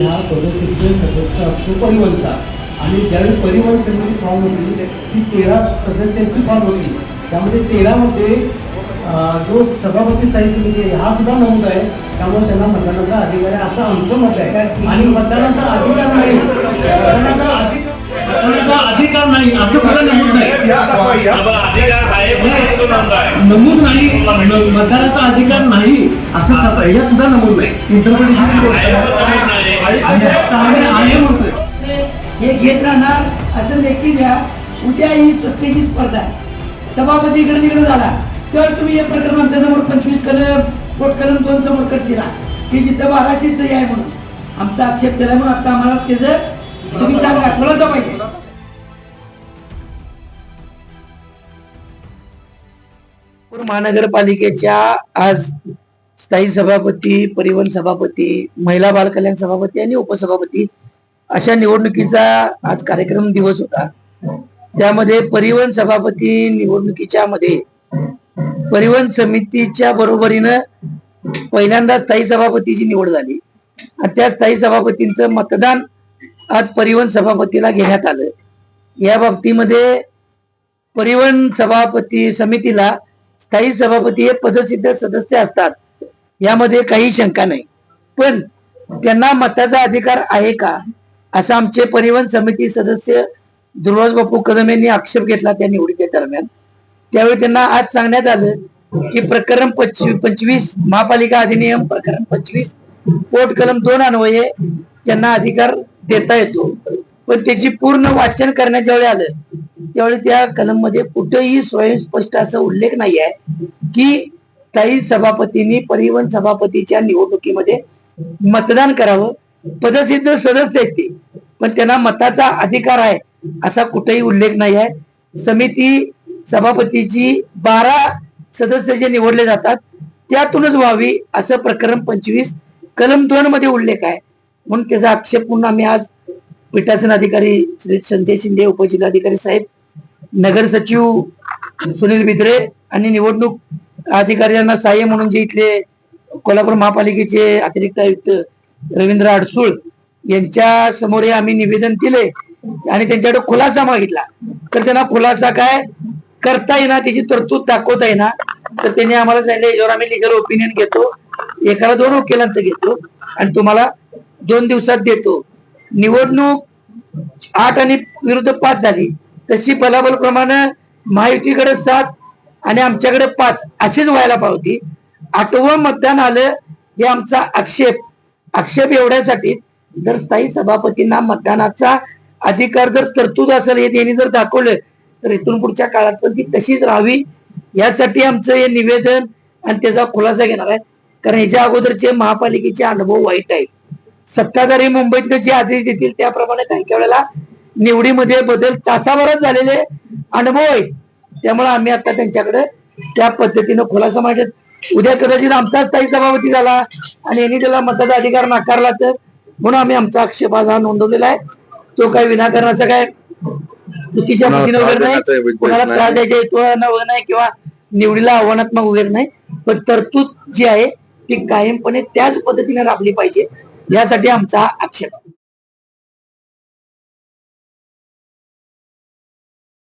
हा पदसिद्ध सदस्य असतो परिवहनचा आणि ज्यावेळी परिवहन समिती फॉर्म होती ती 13 सदस्यांची फॉर्म होती. त्यामध्ये 13मध्ये जो सभापती स्थायी समिती आहे हा सुद्धा नमूद आहे. त्यामुळे त्यांना मतदानाचा अधिकार आहे असं आमचं मत आहे. आणि मतदानाचा अधिकार नाही, मतदानाचा अधिकार नाही असं कुठं नमूद नाही, नमूद नाही, मतदानाचा अधिकार नाही असं ह्याच्यात सुद्धा नमूद नाही. हे घेत राहणार असं लेखी द्या. उद्या ही सत्तेची स्पर्धा आहे. सभापती इकडे तिकडे झाला तर तुम्ही हे प्रकरण आमच्यासमोर 25 कलम पोट कलम 2 समोर करशील ती जिथं 12ची सही आहे म्हणून आमचा आक्षेप केला. म्हणून आता आम्हाला त्याचं तुम्ही सांगा खुलासा पाहिजे. महानगरपालिकेच्या आज स्थायी सभापती, परिवहन सभापती, महिला बाल कल्याण सभापती आणि उपसभापती अशा निवडणुकीचा आज कार्यक्रम दिवस होता. त्यामध्ये परिवहन सभापती निवडणुकीच्या मध्ये परिवहन समितीच्या बरोबरीनं पहिल्यांदा स्थायी सभापतीची निवड झाली आणि त्या स्थायी सभापतींचं मतदान आज परिवहन सभापतीला घेण्यात आलं. या बाबतीमध्ये परिवहन सभापती समितीला स्थायी सभापती हे पदसिद्ध सदस्य असतात, यामध्ये काही शंका नाही. पण त्यांना मताचा अधिकार आहे का असा आमचे परिवहन समिती सदस्य दुर्वास बापू कदम यांनी आक्षेप घेतला त्या निवडीच्या दरम्यान. त्यावेळी त्यांना आज सांगण्यात आलं की प्रकरण 25 महापालिका अधिनियम प्रकरण 25 पोट कलम 2 अन्वये त्यांना अधिकार देता येतो. पण त्याची पूर्ण वाचन करण्याच्या वेळी आलं त्यावेळी त्या कलम मध्ये कुठेही स्वयंस्पष्ट असा उल्लेख नाही आहे की स्थायी सभापतींनी परिवहन सभापतीच्या निवडणुकीमध्ये मतदान करावं. पदसिद्ध सदस्य आहेत ते, पण त्यांना मताचा अधिकार आहे असा कुठेही उल्लेख नाही आहे. समिती सभापतीची 12 सदस्य जे निवडले जातात त्यातूनच व्हावी असं प्रकरण 25 कलम 2 मध्ये उल्लेख आहे. म्हणून त्याचा आक्षेप म्हणून आम्ही आज पीठासन अधिकारी श्री संजय शिंदे, उपजिल्हाधिकारी साहेब, नगर सचिव सुनील बिद्रे आणि निवडणूक अधिकाऱ्यांना सहाय्य म्हणून जे इथले कोल्हापूर महापालिकेचे अतिरिक्त आयुक्त रवींद्र अडसूळ यांच्या समोर आम्ही निवेदन दिले आणि त्यांच्याकडे खुलासा मागितला. तर त्यांना खुलासा काय करता येणार त्याची तरतूद दाखवता येणार. तर त्यांनी आम्हाला सांगितलं याच्यावर आम्ही लिगल ओपिनियन घेतो, एकाला 2 वकिलांचं घेतो आणि तुम्हाला 2 दिवसात देतो. निवडणूक 8 आणि विरुद्ध 5 झाली तशी बलाबल प्रमाणे महायुतीकडे 7 आणि आमच्याकडे 5 अशीच व्हायला पाहिजे. 8वं मतदान आलं हे आमचा आक्षेप एवढ्यासाठी जर स्थायी सभापतींना मतदानाचा अधिकार जर तरतूद असेल हे त्यांनी जर दाखवलं तर इथून पुढच्या काळात पण ती तशीच राहावी यासाठी आमचं हे निवेदन आणि त्याचा खुलासा घेणार आहे. कारण याच्या अगोदरचे महापालिकेचे अनुभव वाईट आहेत. सत्ताधारी मुंबईत जे आदेश देतील त्याप्रमाणे काही वेळेला निवडीमध्ये बदल तासाभरात झालेले अनुभव आहेत. त्यामुळे आम्ही आता त्यांच्याकडे त्या पद्धतीनं खुलासा मागितला. उद्या कदाचित आमचा स्थायी सभापती झाला आणि यांनी त्याला मताचा अधिकार नाकारला तर म्हणून आम्ही आमचा आक्षेप आज नोंदवलेला आहे. तो काही विनाकारणाचा काय चुकीच्या पद्धतीने वगैरे नाही, कोणाला त्रास द्यायच्या हेतू नाही किंवा निवडीला आव्हानात्मक वगैरे नाही. पण तरतूद जी आहे ती कायमपणे त्याच पद्धतीने राबली पाहिजे यासाठी आमचा आक्षेप.